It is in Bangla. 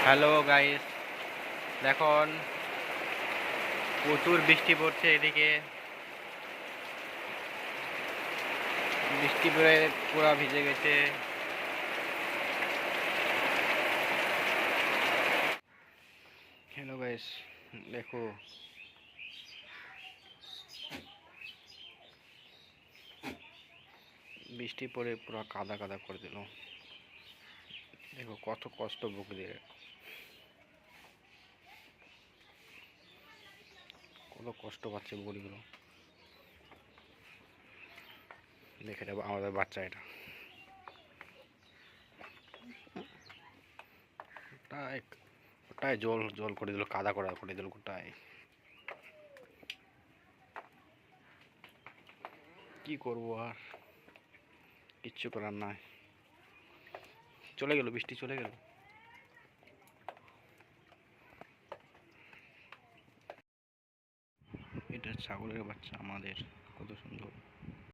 হ্যালো গাইস, দেখুন প্রচুর বৃষ্টি পড়ছে এদিকে। বৃষ্টি পড়ে পুরা ভিজে গেছে। হ্যালো গাইস, দেখো বৃষ্টি পড়ে পুরো কাদা কাদা করে দিল। দেখো কত কষ্ট বুক দিয়ে, কত কষ্ট পাচ্ছে বড়িগুলো। দেখে যাবো আমাদের বাচ্চা, এটা ওটাই ওটাই জল জল করে দিল, কাদা করে দিল ওটাই। কি করবো আর, কিচ্ছু করার নাই। চলে গেল, বৃষ্টি চলে গেল। এটা ছাগলের বাচ্চা আমাদের, কত সুন্দর।